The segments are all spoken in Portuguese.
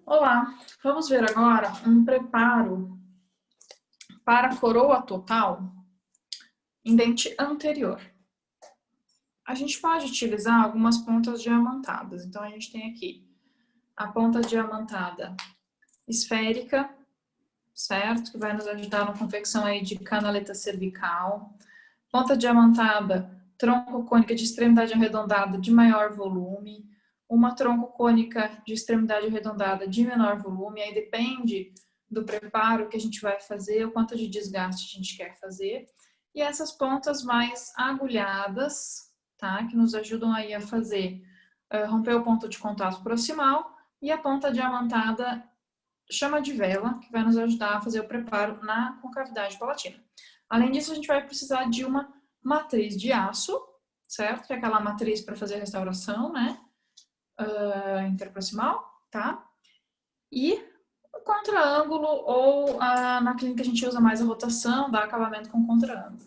Olá, vamos ver agora um preparo para coroa total em dente anterior. A gente pode utilizar algumas pontas diamantadas. Então, a gente tem aqui a ponta diamantada esférica, certo? Que vai nos ajudar na confecção aí de canaleta cervical. Ponta diamantada tronco cônica de extremidade arredondada de maior volume. Uma tronco cônica de extremidade arredondada de menor volume. Aí depende do preparo que a gente vai fazer, o quanto de desgaste a gente quer fazer. E essas pontas mais agulhadas, tá? Que nos ajudam aí a fazer, romper o ponto de contato proximal. E a ponta diamantada chama de vela, que vai nos ajudar a fazer o preparo na concavidade palatina. Além disso, a gente vai precisar de uma matriz de aço, certo? Que é aquela matriz para fazer a restauração, né? Interproximal, tá? E o contraângulo, ou na clínica a gente usa mais a rotação, dá acabamento com contraângulo,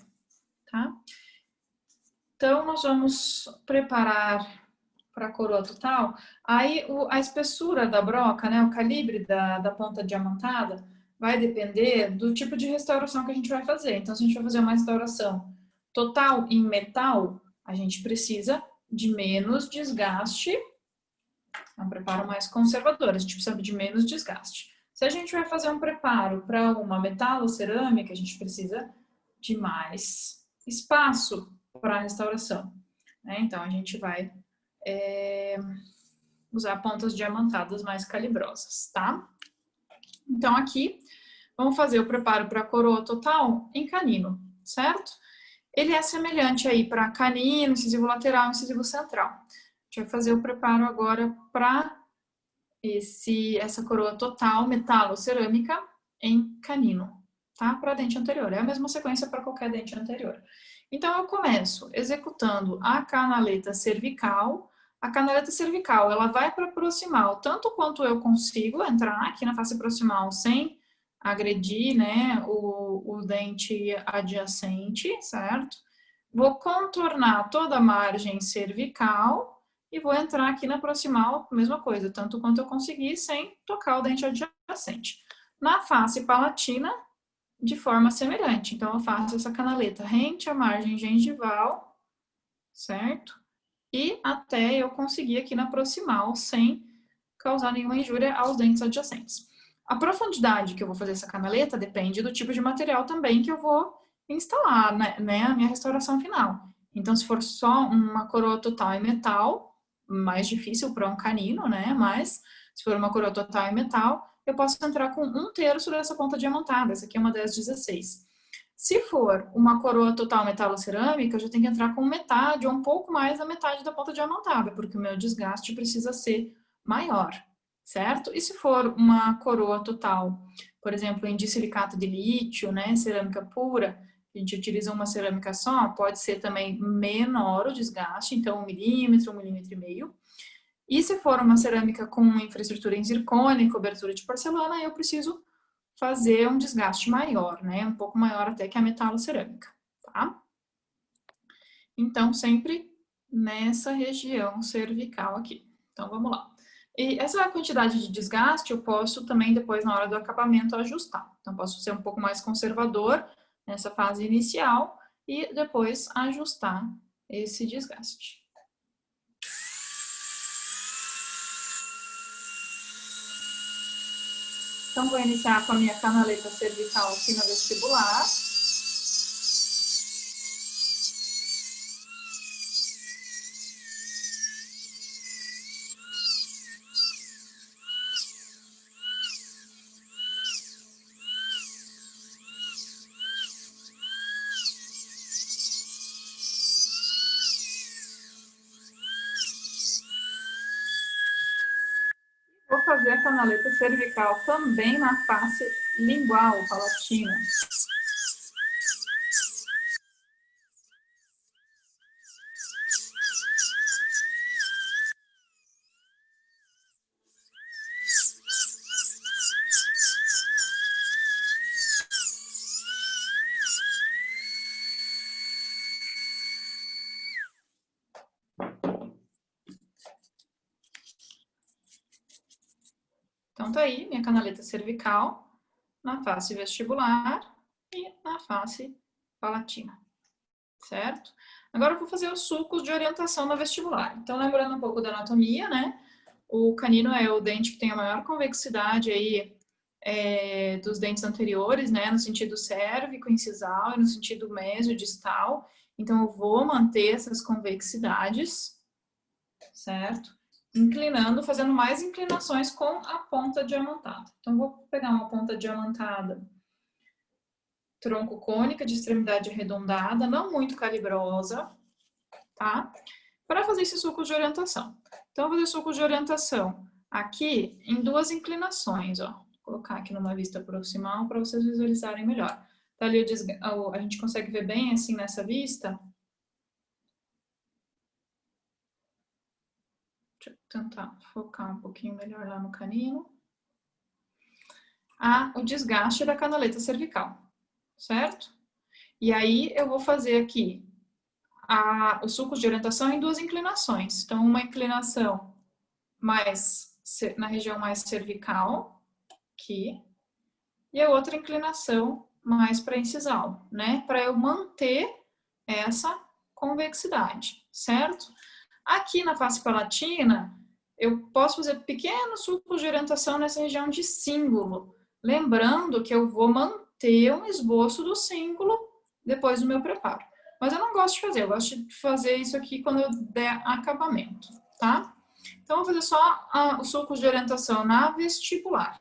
tá? Então, nós vamos preparar para a coroa total. Aí, a espessura da broca, né? O calibre da ponta diamantada vai depender do tipo de restauração que a gente vai fazer. Então, se a gente vai fazer uma restauração total em metal, a gente precisa de menos desgaste. É um preparo mais conservador, a gente precisa de menos desgaste. Se a gente vai fazer um preparo para uma metalocerâmica, a gente precisa de mais espaço para a restauração, né? Então, a gente vai usar pontas diamantadas mais calibrosas, tá? Então, aqui, vamos fazer o preparo para a coroa total em canino, certo? Ele é semelhante aí para canino, incisivo lateral e incisivo central. A gente vai fazer o preparo agora para essa coroa total metalocerâmica em canino, tá? Para dente anterior. É a mesma sequência para qualquer dente anterior. Então, eu começo executando a canaleta cervical. A canaleta cervical, ela vai para proximal, tanto quanto eu consigo entrar aqui na face proximal sem agredir, né, o dente adjacente, certo? Vou contornar toda a margem cervical e vou entrar aqui na proximal, mesma coisa, tanto quanto eu conseguir, sem tocar o dente adjacente. Na face palatina, de forma semelhante. Então, eu faço essa canaleta rente à margem gengival, certo? E até eu conseguir aqui na proximal, sem causar nenhuma injúria aos dentes adjacentes. A profundidade que eu vou fazer essa canaleta depende do tipo de material também que eu vou instalar, né, a minha restauração final. Então, se for só uma coroa total em metal, mais difícil para um canino, né? Mas se for uma coroa total em metal, eu posso entrar com 1/3 dessa ponta diamantada. Essa aqui é uma 10/16. Se for uma coroa total metalocerâmica, eu já tenho que entrar com metade ou um pouco mais da metade da ponta diamantada, porque o meu desgaste precisa ser maior, certo? E se for uma coroa total, por exemplo, em disilicato de lítio, né, cerâmica pura, a gente utiliza uma cerâmica só, pode ser também menor o desgaste, então 1 milímetro, 1,5 milímetros. E se for uma cerâmica com infraestrutura em zircônia e cobertura de porcelana, eu preciso fazer um desgaste maior, né? Um pouco maior até que a metalocerâmica, tá? Então, sempre nessa região cervical aqui. Então, vamos lá. E essa quantidade de desgaste eu posso também depois, na hora do acabamento, ajustar. Então, posso ser um pouco mais conservador nessa fase inicial e depois ajustar esse desgaste. Então, vou iniciar com a minha canaleta cervical aqui no vestibular. Vou fazer a canaleta cervical também na face lingual, palatina. Então, tá aí minha canaleta cervical na face vestibular e na face palatina, certo? Agora eu vou fazer os sulcos de orientação na vestibular. Então, lembrando um pouco da anatomia, né? O canino é o dente que tem a maior convexidade aí dos dentes anteriores, né? No sentido cérvico, incisal e no sentido mesio-distal. Então, eu vou manter essas convexidades, certo? Inclinando, fazendo mais inclinações com a ponta diamantada. Então, vou pegar uma ponta diamantada, tronco cônica, de extremidade arredondada, não muito calibrosa, tá? Para fazer esse sulco de orientação. Então, eu vou fazer sulco de orientação aqui em duas inclinações, ó. Vou colocar aqui numa vista proximal para vocês visualizarem melhor. Tá ali a gente consegue ver bem assim nessa vista. Deixa eu tentar focar um pouquinho melhor lá no canino. O desgaste da canaleta cervical, certo? E aí eu vou fazer aqui os sulcos de orientação em duas inclinações. Então, uma inclinação mais na região mais cervical, aqui, e a outra inclinação mais para incisal, né? Para eu manter essa convexidade, certo? Aqui na face palatina, eu posso fazer pequenos sulcos de orientação nessa região de cíngulo, lembrando que eu vou manter um esboço do cíngulo depois do meu preparo. Mas eu não gosto de fazer, eu gosto de fazer isso aqui quando eu der acabamento, tá? Então, eu vou fazer só os sulcos de orientação na vestibular.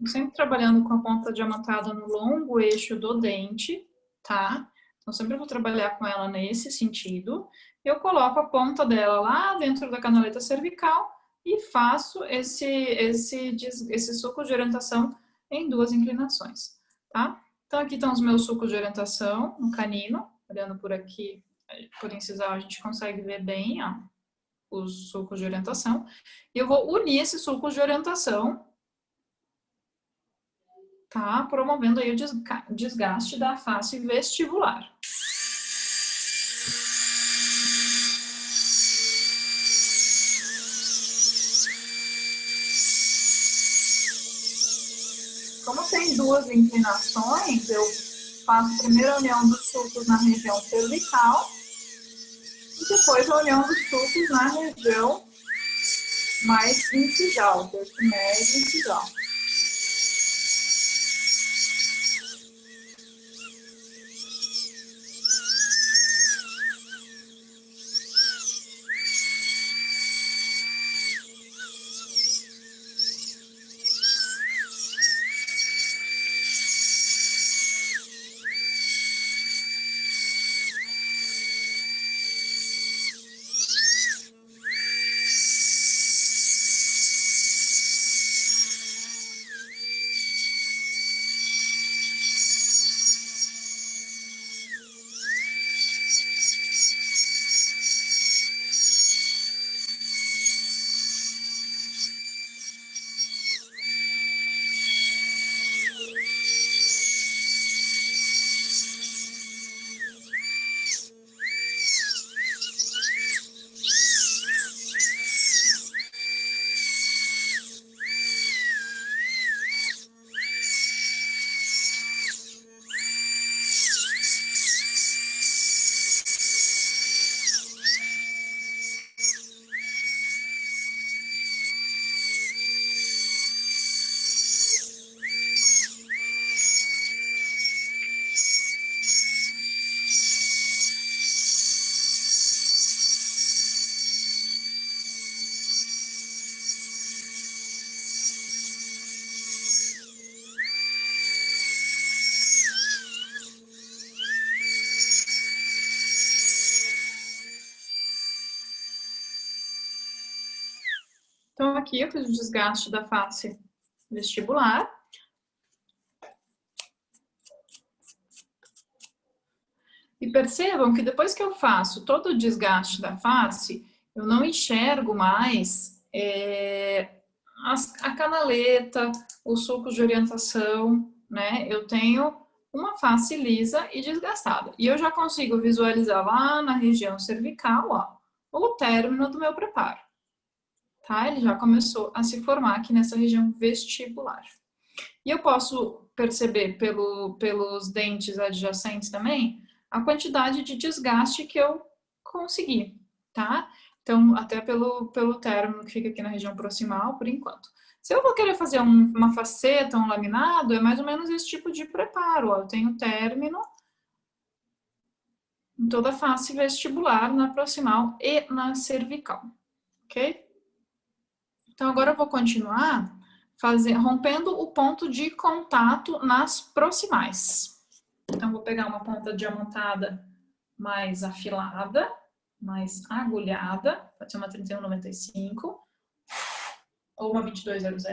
Sempre trabalhando com a ponta diamantada no longo eixo do dente, tá? Então, sempre vou trabalhar com ela nesse sentido. Eu coloco a ponta dela lá dentro da canaleta cervical e faço esse sulco de orientação em duas inclinações, tá? Então, aqui estão os meus sulcos de orientação no canino. Olhando por aqui, por incisal, a gente consegue ver bem, ó, os sulcos de orientação. E eu vou unir esses sulcos de orientação, tá? Promovendo aí o desgaste da face vestibular. Como tem duas inclinações, eu faço primeiro a união dos sulcos na região cervical e depois a união dos sulcos na região mais incisal, terço médio e incisal. aqui, eu fiz o desgaste da face vestibular. E percebam que depois que eu faço todo o desgaste da face, eu não enxergo mais a canaleta, os sulcos de orientação, né? Eu tenho uma face lisa e desgastada. E eu já consigo visualizar lá na região cervical, ó, o término do meu preparo. Tá? Ele já começou a se formar aqui nessa região vestibular. E eu posso perceber pelos dentes adjacentes também a quantidade de desgaste que eu consegui, tá? Então, até pelo término que fica aqui na região proximal, por enquanto. Se eu vou querer fazer uma faceta, um laminado, é mais ou menos esse tipo de preparo. Ó. Eu tenho término em toda a face vestibular, na proximal e na cervical, ok? Então, agora eu vou continuar rompendo o ponto de contato nas proximais. Então, vou pegar uma ponta diamantada mais afilada, mais agulhada, pode ser uma 3195 ou uma 2200.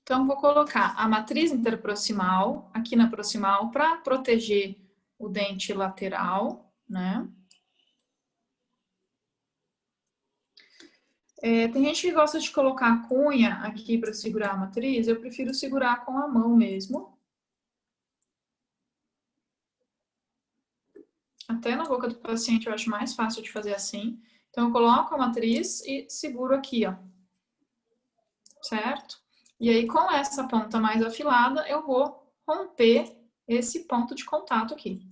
Então, vou colocar a matriz interproximal aqui na proximal para proteger o dente lateral, né? Tem gente que gosta de colocar a cunha aqui para segurar a matriz, eu prefiro segurar com a mão mesmo. Até na boca do paciente eu acho mais fácil de fazer assim. Então, eu coloco a matriz e seguro aqui, ó. Certo? E aí, com essa ponta mais afilada, eu vou romper esse ponto de contato aqui.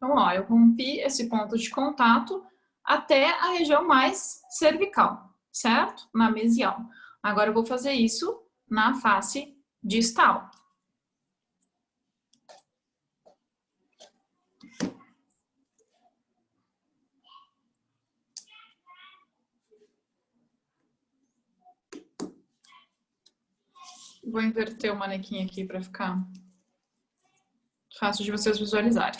Então, ó, eu rompi esse ponto de contato até a região mais cervical, certo? Na mesial. Agora eu vou fazer isso na face distal. Vou inverter o manequim aqui para ficar fácil de vocês visualizarem.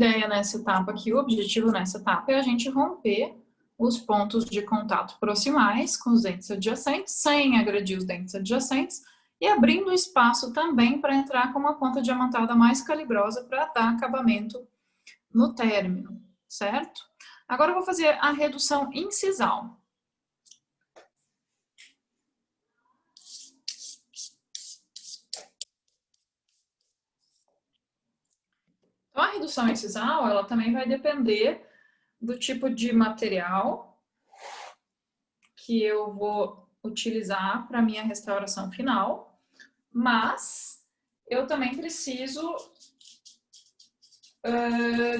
ideia nessa etapa aqui, o objetivo nessa etapa é a gente romper os pontos de contato proximais com os dentes adjacentes, sem agredir os dentes adjacentes, e abrindo espaço também para entrar com uma ponta diamantada mais calibrosa para dar acabamento no término, certo? Agora eu vou fazer a redução incisal. Então, a redução incisal, ela também vai depender do tipo de material que eu vou utilizar para minha restauração final, mas eu também preciso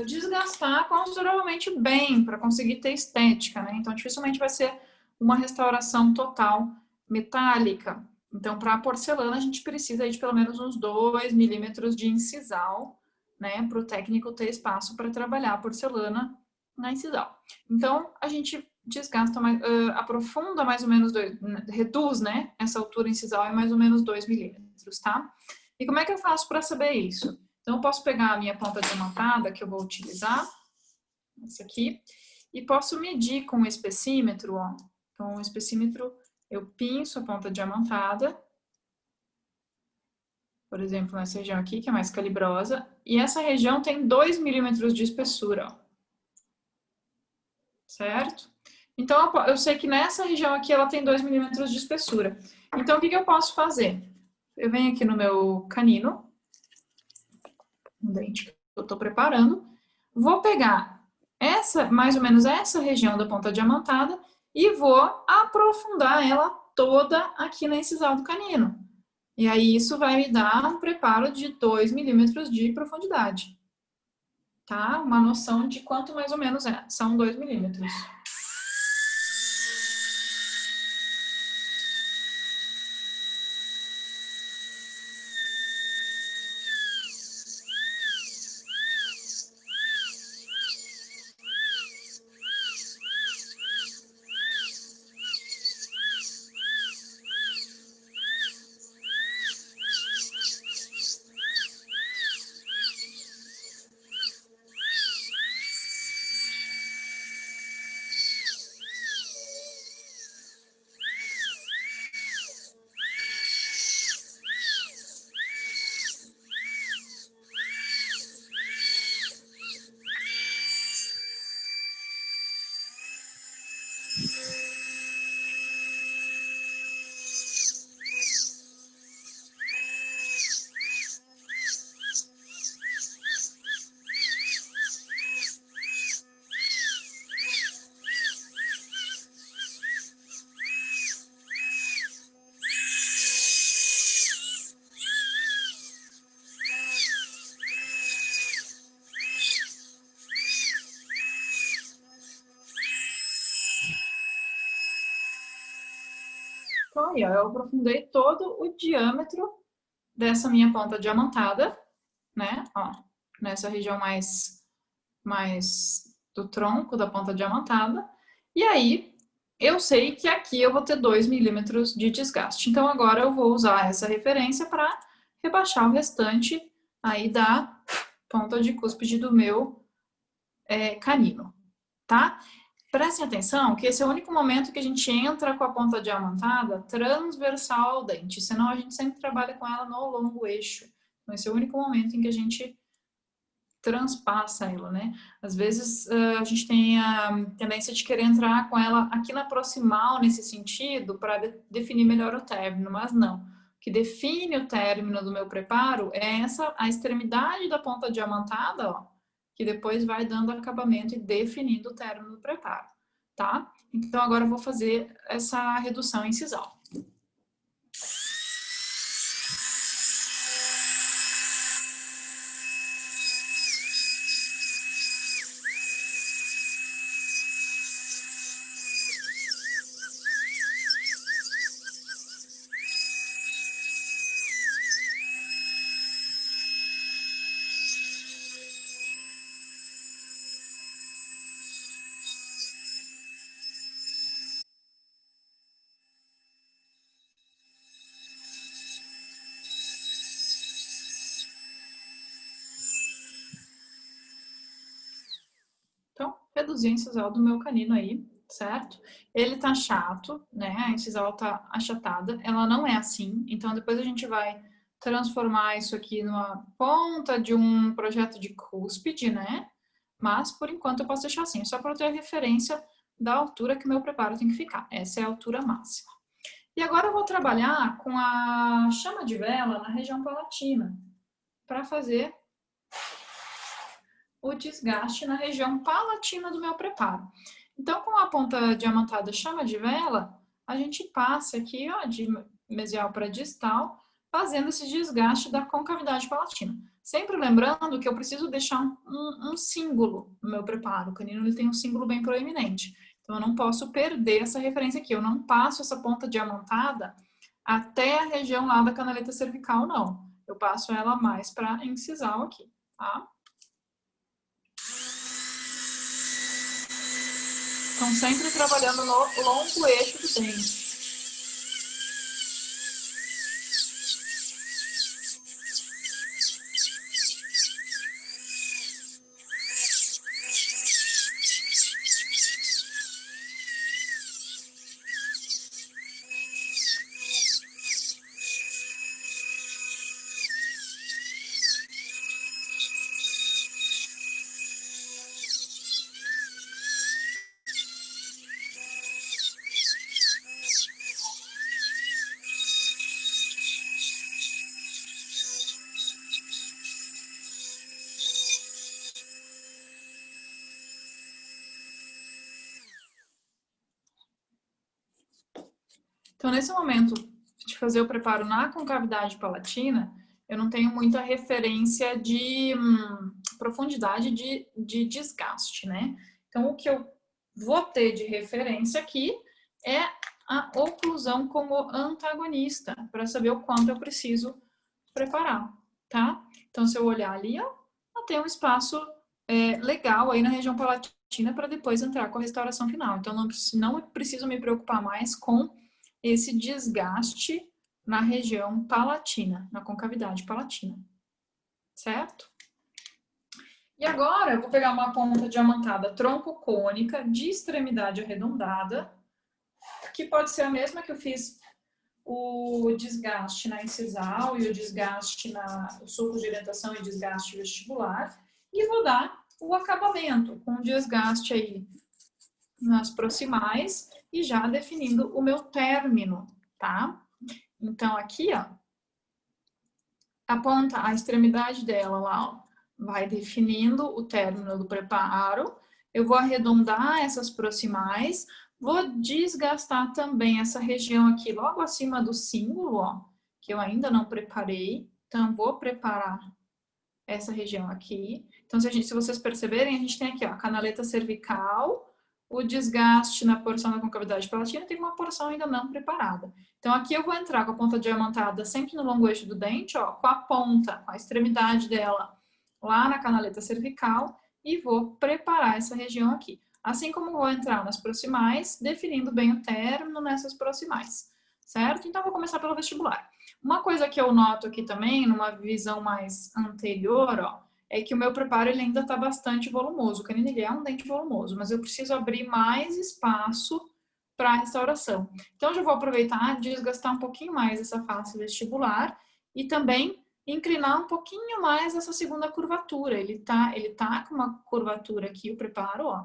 desgastar consideravelmente bem para conseguir ter estética, né? Então, dificilmente vai ser uma restauração total metálica. Então, para a porcelana, a gente precisa de pelo menos uns 2 milímetros de incisal, né? Para o técnico ter espaço para trabalhar a porcelana na incisal. Então, a gente desgasta, aprofunda mais ou menos, reduz, né? Essa altura incisal é mais ou menos 2 milímetros, tá? E como é que eu faço para saber isso? Então, eu posso pegar a minha ponta diamantada, que eu vou utilizar, essa aqui, e posso medir com o espessímetro, ó. Então, o espessímetro, eu pinço a ponta diamantada, por exemplo, nessa região aqui, que é mais calibrosa, e essa região tem 2 milímetros de espessura, ó. Certo? Então, eu sei que nessa região aqui ela tem 2 milímetros de espessura. Então, o que eu posso fazer? Eu venho aqui no meu canino, um dente que eu estou preparando, vou pegar mais ou menos essa região da ponta diamantada e vou aprofundar ela toda aqui na incisal do canino. E aí isso vai me dar um preparo de 2 milímetros de profundidade. Tá? Uma noção de quanto mais ou menos são 2 milímetros. Então, aí, ó, eu aprofundei todo o diâmetro dessa minha ponta diamantada, né? Ó, nessa região mais do tronco da ponta diamantada. E aí, eu sei que aqui eu vou ter 2 milímetros de desgaste. Então, agora eu vou usar essa referência para rebaixar o restante aí da ponta de cúspide do meu canino, tá? Prestem atenção que esse é o único momento que a gente entra com a ponta diamantada transversal ao dente, senão a gente sempre trabalha com ela no longo eixo. Então, esse é o único momento em que a gente transpassa ela, né? Às vezes a gente tem a tendência de querer entrar com ela aqui na proximal nesse sentido para definir melhor o término, mas não. O que define o término do meu preparo é a extremidade da ponta diamantada, ó, que depois vai dando acabamento e definindo o término do preparo, tá? Então agora eu vou fazer essa redução incisal. reduzir a incisal do meu canino aí, certo? Ele tá chato, né? A incisal tá achatada, ela não é assim, então depois a gente vai transformar isso aqui numa ponta de um projeto de cúspide, né? Mas, por enquanto, eu posso deixar assim, só para eu ter a referência da altura que o meu preparo tem que ficar. Essa é a altura máxima. E agora eu vou trabalhar com a chama de vela na região palatina, para fazer o desgaste na região palatina do meu preparo. Então, com a ponta diamantada chama de vela, a gente passa aqui, ó, de mesial para distal, fazendo esse desgaste da concavidade palatina. Sempre lembrando que eu preciso deixar um símbolo no meu preparo. O canino ele tem um símbolo bem proeminente. Então, eu não posso perder essa referência aqui. Eu não passo essa ponta diamantada até a região lá da canaleta cervical, não. Eu passo ela mais para incisal aqui, tá? Estão sempre trabalhando no longo eixo do dente. Então, nesse momento de fazer o preparo na concavidade palatina, eu não tenho muita referência de profundidade de desgaste, né? Então, o que eu vou ter de referência aqui é a oclusão como antagonista, para saber o quanto eu preciso preparar, tá? Então, se eu olhar ali, ó, eu tenho um espaço legal aí na região palatina para depois entrar com a restauração final. Então, não preciso me preocupar mais com esse desgaste na região palatina, na concavidade palatina, certo? E agora eu vou pegar uma ponta diamantada tronco-cônica de extremidade arredondada, que pode ser a mesma que eu fiz o desgaste na incisal e o desgaste o sulco de orientação e desgaste vestibular, e vou dar o acabamento com desgaste aí nas proximais e já definindo o meu término, tá? Então, aqui, ó, a ponta, a extremidade dela lá, ó, vai definindo o término do preparo. Eu vou arredondar essas proximais, vou desgastar também essa região aqui, logo acima do símbolo, ó, que eu ainda não preparei. Então, vou preparar essa região aqui. Então, se vocês perceberem, a gente tem aqui, ó, a canaleta cervical, o desgaste na porção da concavidade palatina, tem uma porção ainda não preparada. Então, aqui eu vou entrar com a ponta diamantada sempre no longo eixo do dente, ó, com a ponta, com a extremidade dela lá na canaleta cervical e vou preparar essa região aqui. Assim como vou entrar nas proximais, definindo bem o término nessas proximais, certo? Então, vou começar pelo vestibular. Uma coisa que eu noto aqui também, numa visão mais anterior, ó, é que o meu preparo ele ainda está bastante volumoso. O canino ele é um dente volumoso, mas eu preciso abrir mais espaço para a restauração. Então, eu já vou aproveitar e desgastar um pouquinho mais essa face vestibular e também inclinar um pouquinho mais essa segunda curvatura. Ele tá com uma curvatura aqui, o preparo, ó.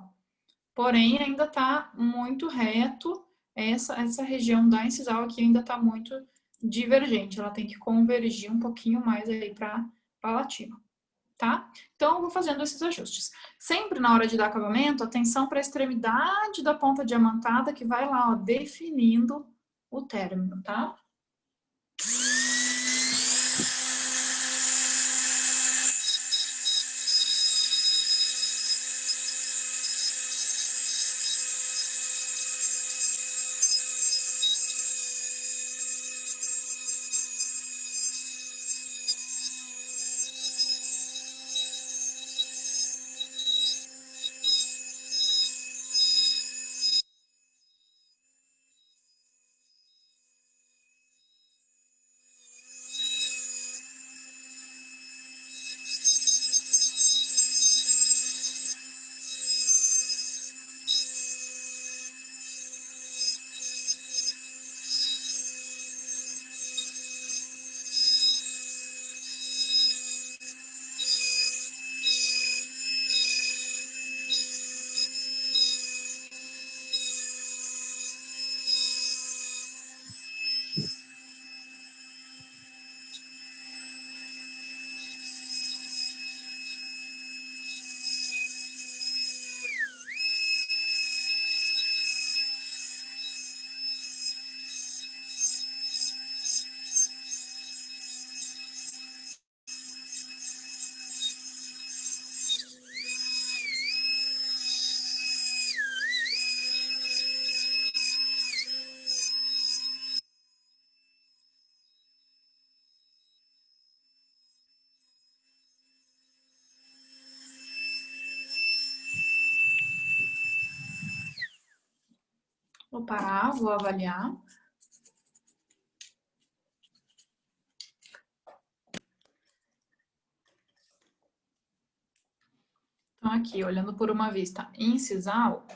Porém, ainda tá muito reto. Essa região da incisal aqui ainda tá muito divergente. Ela tem que convergir um pouquinho mais aí para palatina, tá? Então, eu vou fazendo esses ajustes. Sempre na hora de dar acabamento, atenção para a extremidade da ponta diamantada que vai lá, ó, definindo o término, tá? Vou parar, vou avaliar. Então, aqui, olhando por uma vista incisal,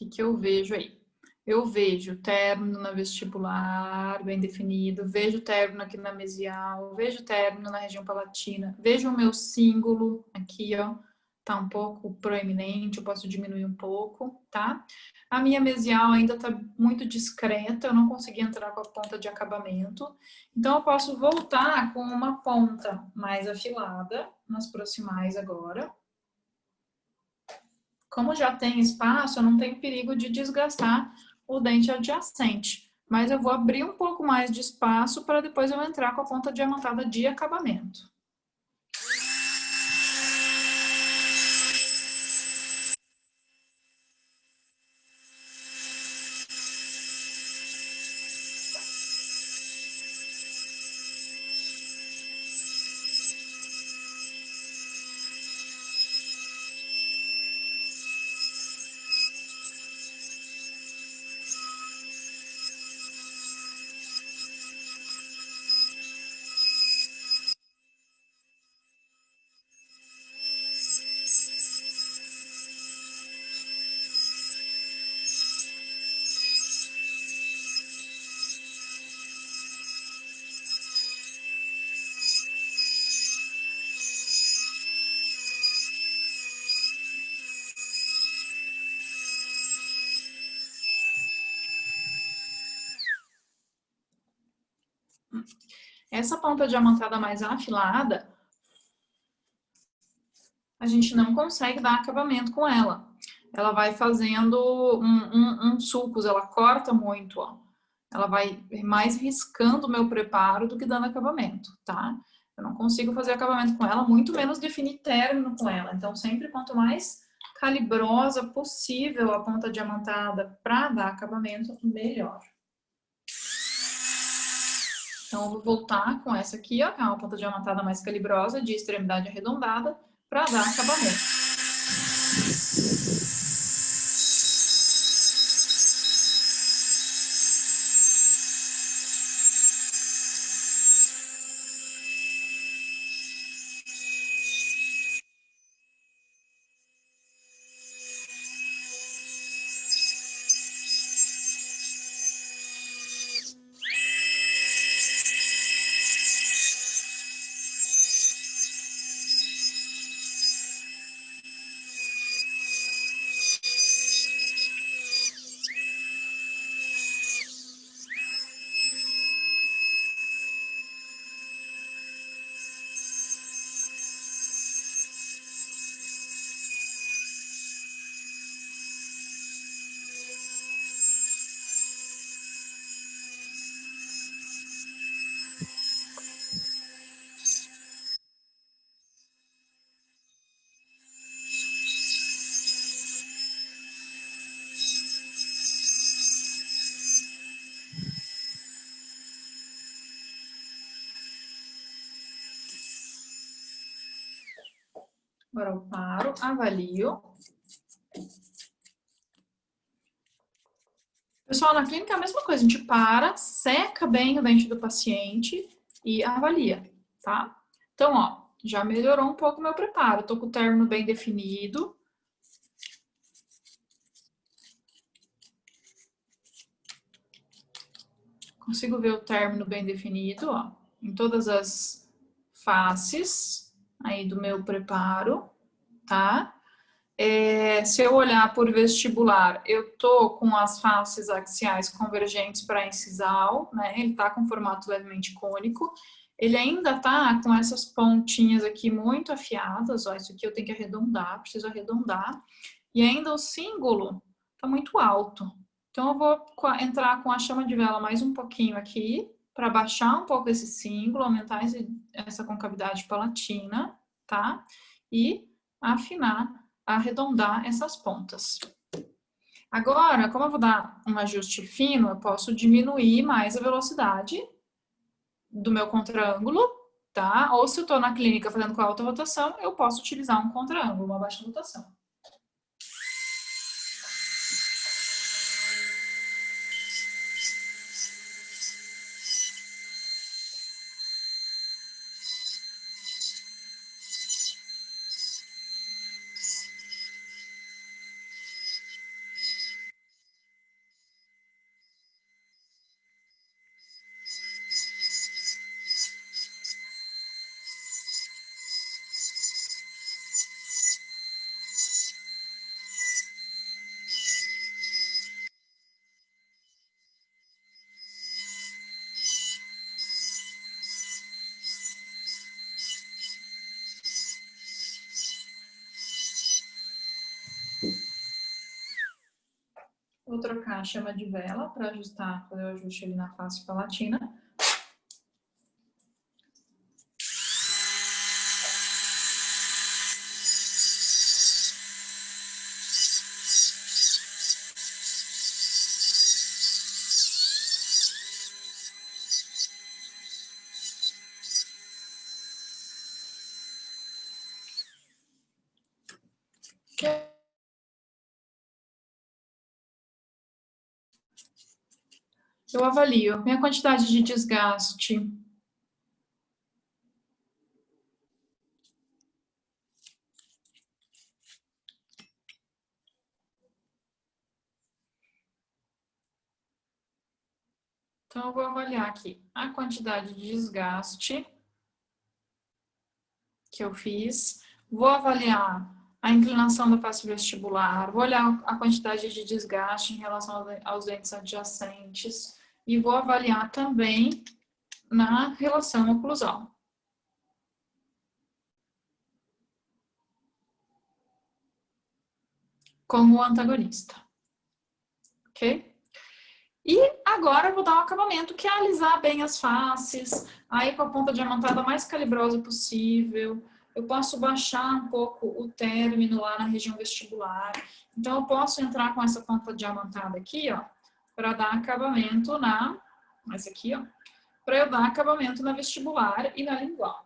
o que eu vejo aí? Eu vejo término na vestibular, bem definido, vejo término aqui na mesial, vejo término na região palatina, vejo o meu cíngulo aqui, ó, tá um pouco proeminente, eu posso diminuir um pouco, tá? A minha mesial ainda tá muito discreta, eu não consegui entrar com a ponta de acabamento, então eu posso voltar com uma ponta mais afilada nas proximais agora. Como já tem espaço, eu não tenho perigo de desgastar o dente adjacente. Mas eu vou abrir um pouco mais de espaço para depois eu entrar com a ponta diamantada de acabamento. Essa ponta diamantada mais afilada, a gente não consegue dar acabamento com ela. Ela vai fazendo sulcos, ela corta muito, ó. Ela vai mais riscando o meu preparo do que dando acabamento, tá? Eu não consigo fazer acabamento com ela, muito menos definir término com ela. Então, sempre quanto mais calibrosa possível a ponta diamantada para dar acabamento, melhor. Então, eu vou voltar com essa aqui, ó, que é uma ponta diamantada mais calibrosa, de extremidade arredondada, para dar acabamento. Agora eu paro, avalio. Pessoal, na clínica é a mesma coisa, a gente para, seca bem o dente do paciente e avalia, tá? Então, ó, já melhorou um pouco o meu preparo. Tô com o término bem definido. Consigo ver o término bem definido, ó, em todas as faces aí do meu preparo, tá? Se eu olhar por vestibular, eu tô com as faces axiais convergentes para incisal, né? Ele tá com formato levemente cônico. Ele ainda tá com essas pontinhas aqui muito afiadas, ó, isso aqui eu tenho que arredondar, preciso arredondar. E ainda o cíngulo tá muito alto. Então eu vou entrar com a chama de vela mais um pouquinho aqui, para baixar um pouco esse cíngulo, aumentar essa concavidade palatina, tá? E afinar, arredondar essas pontas. Agora, como eu vou dar um ajuste fino, eu posso diminuir mais a velocidade do meu contraângulo, tá? Ou se eu tô na clínica fazendo com alta rotação, eu posso utilizar um contraângulo, uma baixa rotação. Vou trocar a chama de vela para ajustar, fazer o ajuste ali na face palatina. Eu avalio minha quantidade de desgaste. Então, eu vou avaliar aqui a quantidade de desgaste que eu fiz. Vou avaliar a inclinação da face vestibular. Vou olhar a quantidade de desgaste em relação aos dentes adjacentes. E vou avaliar também na relação oclusal. Como o antagonista. Ok? E agora eu vou dar um acabamento, que é alisar bem as faces, aí com a ponta diamantada mais calibrosa possível. Eu posso baixar um pouco o término lá na região vestibular. Então, eu posso entrar com essa ponta diamantada aqui, ó, para dar acabamento na... Essa aqui, ó. Para eu dar acabamento na vestibular e na lingual.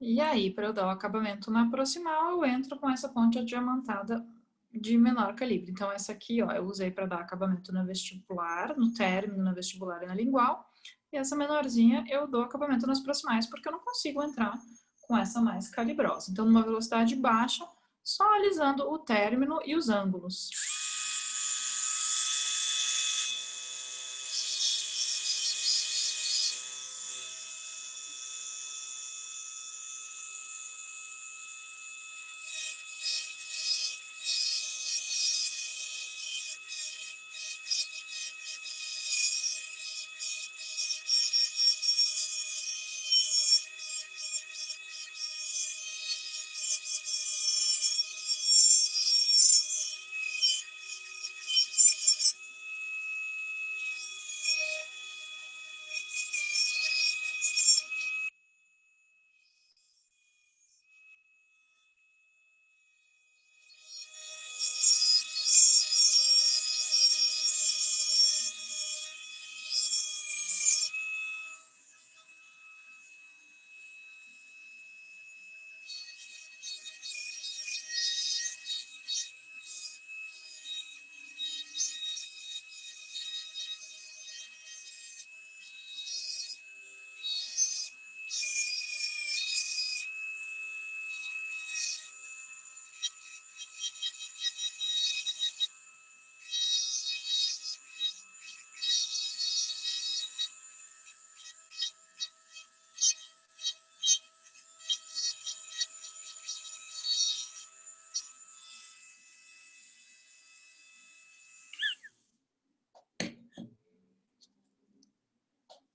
E aí, para eu dar o acabamento na proximal, eu entro com essa ponte diamantada de menor calibre. Então, essa aqui, ó, eu usei para dar acabamento na vestibular, no término, na vestibular e na lingual. E essa menorzinha eu dou acabamento nas proximais, porque eu não consigo entrar com essa mais calibrosa. Então, numa velocidade baixa, só alisando o término e os ângulos.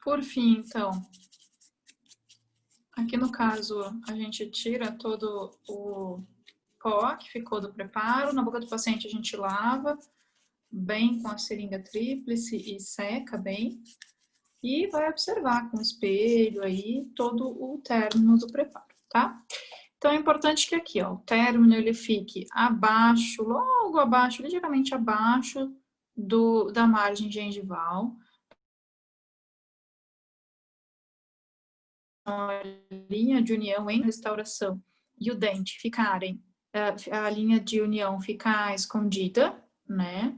Por fim, então, Aqui no caso, a gente tira todo o pó que ficou do preparo. Na boca do paciente a gente lava bem com a seringa tríplice e seca bem. E vai observar com o espelho aí todo o término do preparo, tá? Então é importante que aqui, ó, o término ele fique abaixo, logo abaixo, ligeiramente abaixo da margem gengival. A linha de união em restauração e o dente ficarem, a linha de união ficar escondida, né?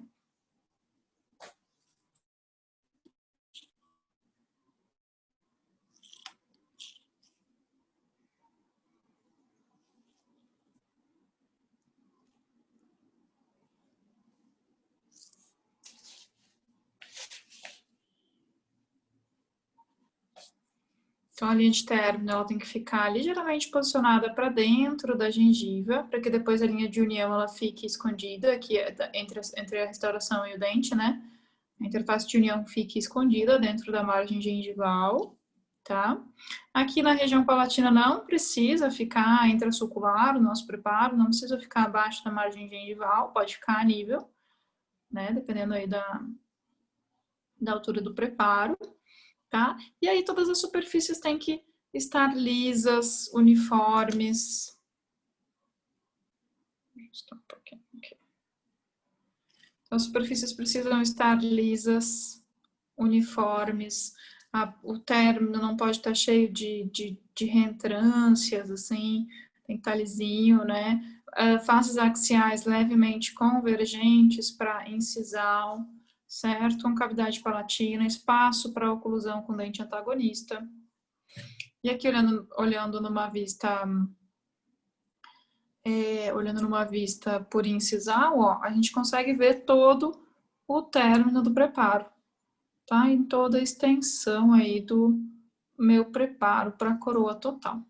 Então, a linha de término ela tem que ficar ligeiramente posicionada para dentro da gengiva, para que depois a linha de união ela fique escondida, que é entre a restauração e o dente, né? A interface de união fique escondida dentro da margem gengival, tá? Aqui na região palatina não precisa ficar intrasulcular o nosso preparo, não precisa ficar abaixo da margem gengival, pode ficar a nível, né? Dependendo aí da altura do preparo. Tá? E aí todas as superfícies têm que estar lisas, uniformes. Então, as superfícies precisam estar lisas, uniformes. O término não pode estar cheio de reentrâncias, assim, tem que estar lisinho, né? Faces axiais levemente convergentes para incisal, certo? Com cavidade palatina, espaço para oclusão com dente antagonista. E aqui olhando numa vista por incisal, ó, a gente consegue ver todo o término do preparo, tá? Em toda a extensão aí do meu preparo para a coroa total.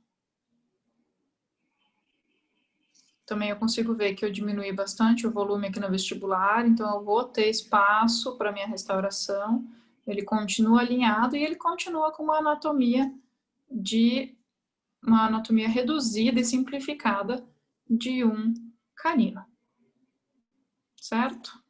Também eu consigo ver que eu diminui bastante o volume aqui no vestibular, então eu vou ter espaço para minha restauração. Ele continua alinhado e ele continua com uma anatomia reduzida e simplificada de um canino. Certo?